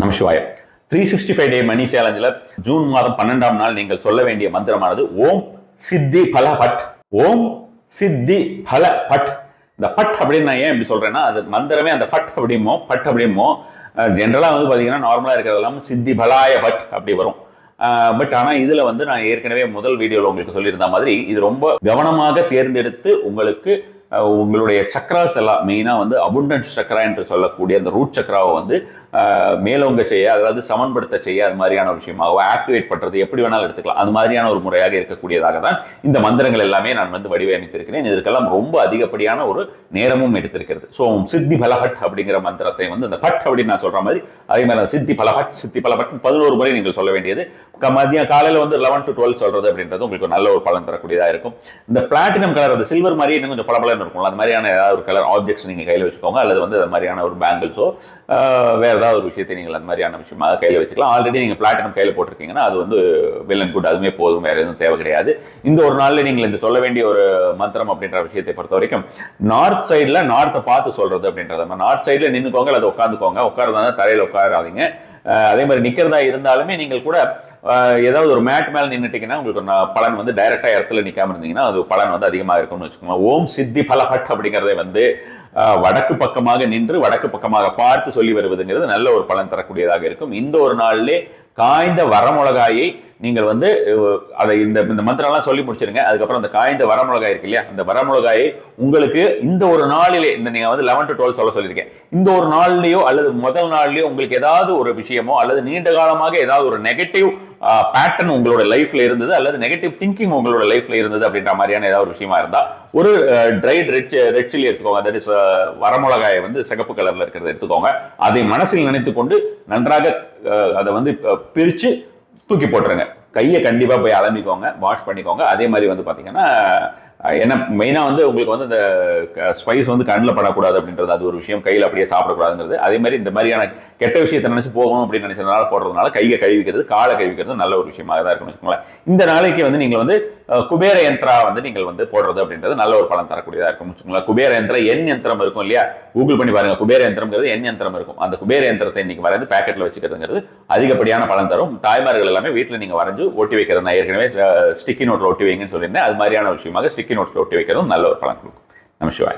நமசிவாய. 365 டே மணி சேலஞ்சில் June மாதம் 12ஆம் நாள் நீங்கள் சொல்ல வேண்டிய மந்திரமானது ஓம் சித்தி பல பட். ஓம் சித்தி பல பட். இந்த பட் அப்படின்னு நான் ஏன் இப்படி சொல்றேன்னா, அது மந்திரமே அந்த பட் அப்படிமோ பட் அப்படிமோ ஜென்ரலா வந்து பாத்தீங்கன்னா நார்மலா இருக்கிறதெல்லாம் சித்தி பலாய பட் அப்படி வரும். பட் ஆனா இதுல வந்து நான் ஏற்கனவே முதல் வீடியோல உங்களுக்கு சொல்லியிருந்த மாதிரி இது ரொம்ப கவனமாக தேர்ந்தெடுத்து உங்களுக்கு உங்களுடைய சக்கராஸ் எல்லாம் மெயினா வந்து அபுண்டன்ஸ் சக்கரா என்று சொல்லக்கூடிய அந்த ரூட் சக்கராவை வந்து மேலோங்க செய்ய, அதாவது சமன்படுத்த செய்ய, அது மாதிரியான ஒரு விஷயமாக ஆக்டிவேட் பண்றது எப்படி வேணாலும் எடுத்துக்கலாம். அது மாதிரியான ஒரு முறையாக இருக்கக்கூடியதாக தான் இந்த மந்திரங்கள் எல்லாமே நான் வந்து வடிவமைத்திருக்கிறேன். இதற்கெல்லாம் ரொம்ப அதிகப்படியான ஒரு நேரமும் எடுத்திருக்கிறது. ஸோ சித்தி பலபட் அப்படிங்கிற மந்திரத்தை வந்து அந்த பட் அப்படின்னு நான் சொல்ற மாதிரி அதே மாதிரி சித்தி பலபட் 11 முறை நீங்கள் சொல்ல வேண்டியது. மதியம் காலையில் வந்து 11 to 12 சொல்றது அப்படின்றது உங்களுக்கு நல்ல ஒரு பலன் தரக்கூடியதாக இருக்கும். இந்த பிளாட்டினம் கலர், அந்த சில்வர் மாதிரி இன்னும் கொஞ்சம் பலபலன்னு இருக்கும். அது மாதிரியான ஏதாவது ஒரு கலர் ஆப்ஜெக்ட்ஸ் நீங்க கையில் வச்சுக்கோங்க, அல்லது வந்து அது மாதிரியான ஒரு பேங்கிள்ஸோ வேற ஏதாவது ஒரு விஷயத்தை நீங்கள் அந்த மாதிரியான விஷயமாக கையில் வச்சுக்கலாம். ஆல்ரெடி நீங்க பிளாட்டினம் கையில் போட்டிருக்கீங்கன்னா அது வந்து வெல் அண்ட் குட், அதுவுமே போதும், வேற எதுவும் தேவை கிடையாது. இந்த ஒரு நாளில் நீங்கள் இந்த சொல்ல வேண்டிய ஒரு மந்திரம் அப்படின்ற விஷயத்தை பொறுத்த வரைக்கும் நார்த் சைடில் நார்த்தை பார்த்து சொல்றது அப்படின்றத, நார்த் சைடில் நின்றுக்கோங்க அல்லது உட்காந்துக்கோங்க. உட்கார்றதா தரையில் உட்காராதீங்க. அதே மாதிரி நிக்கிறதா இருந்தாலுமே நீங்கள் கூட ஏதாவது ஒரு மேட் மேல நின்றுட்டீங்கன்னா உங்களுக்கு பலன் வந்து டைரக்டா இடத்துல நிக்காம இருந்தீங்கன்னா அது பலன் வந்து அதிகமாக இருக்கும்னு வச்சுக்கோங்க. ஓம் சித்தி பலபட் அப்படிங்கறதை வந்து வடக்கு பக்கமாக நின்று வடக்கு பக்கமாக பார்த்து சொல்லி வருவதுங்கிறது நல்ல ஒரு பலன் தரக்கூடியதாக இருக்கும். இந்த ஒரு நாளிலே காய்ந்த வரமிளகாயை நீங்கள் வந்து அதை இந்த மந்திரம்லாம் சொல்லி முடிச்சிருங்க. அதுக்கப்புறம் அந்த காய்ந்த வரமிளகாய் இருக்கு இல்லையா, அந்த வரமிளகாயை உங்களுக்கு இந்த ஒரு நாளிலே, இந்த நீங்க வந்து 11 to 12 சொல்லியிருக்கேன், இந்த ஒரு நாள்லயோ அல்லது முதல் நாள்லயோ உங்களுக்கு ஏதாவது ஒரு விஷயமோ அல்லது நீண்ட காலமாக ஏதாவது ஒரு நெகட்டிவ் பேட்டர்ன் உங்களோட லைஃப்ல இருந்தது அல்லது நெகட்டிவ் திங்கிங் உங்களோட லைஃப்ல இருந்தது அப்படின்ற மாதிரியான ஏதாவது ஒரு விஷயமா இருந்தா ஒரு ட்ரைட் ரெட் சில்லி எடுத்துக்கோங்க. தட் இஸ் வரமிளகாயை வந்து சிகப்பு கலர்ல இருக்கிறத எடுத்துக்கோங்க. அதை மனசில் நினைத்து கொண்டு நன்றாக அதை வந்து பிரிச்சு தூக்கி போட்டுருங்க. கையை கண்டிப்பா போய் அலம்பிக்கோங்க, வாஷ் பண்ணிக்கோங்க. அதே மாதிரி வந்து பாத்தீங்கன்னா என்ன மெயினா வந்து உங்களுக்கு வந்து இந்த ஸ்பைஸ் வந்து கண்ணில் படக்கூடாது அப்படின்றது அது ஒரு விஷயம். கையில் அப்படியே சாப்பிடக்கூடாதுங்கிறது. அதே மாதிரி இந்த மாதிரியான கெட்ட விஷயத்தை நினைச்சு போகணும் அப்படின்னு நினைச்சதுனால போடுறதுனால கையை கழுவிக்கிறது, காலை கழுவிக்கிறது நல்ல ஒரு விஷயமாக தான் இருக்கும்னு வச்சுக்கோங்களேன். இந்த நாளைக்கு வந்து நீங்கள் வந்து குபேர யந்திரா வந்து நீங்கள் வந்து போடுறது அப்படின்றது நல்ல ஒரு பலன் தரக்கூடியதாக இருக்கும் வச்சுக்கோங்களேன். குபேர யந்திரம் எண் யந்திரம் இருக்கும் இல்லையா, கூகுள் பண்ணி பாருங்க. குபேர யந்திரம்ங்கிறது எண் யந்திரம் இருக்கும். அந்த குபேர யந்திரத்தை இன்னைக்கு வரைந்து பேக்கெட்ல வச்சுக்கிறதுங்கிறது அதிகப்படியான பலன் தரும். தாய்மார்கள் எல்லாமே வீட்டில் நீங்க வரைஞ்சு ஒட்டி வைக்கிறது, நான் ஏற்கனவே ஸ்டிக்கி நோட்ல ஒட்டி வைங்கன்னு சொல்லியிருந்தேன். அது மாதிரியான விஷயமாக ஸ்டிக்கி நோட்ல ஒட்டி வைக்கிறதும் நல்ல ஒரு பலன் கொடுக்கும். நமசிவாய்.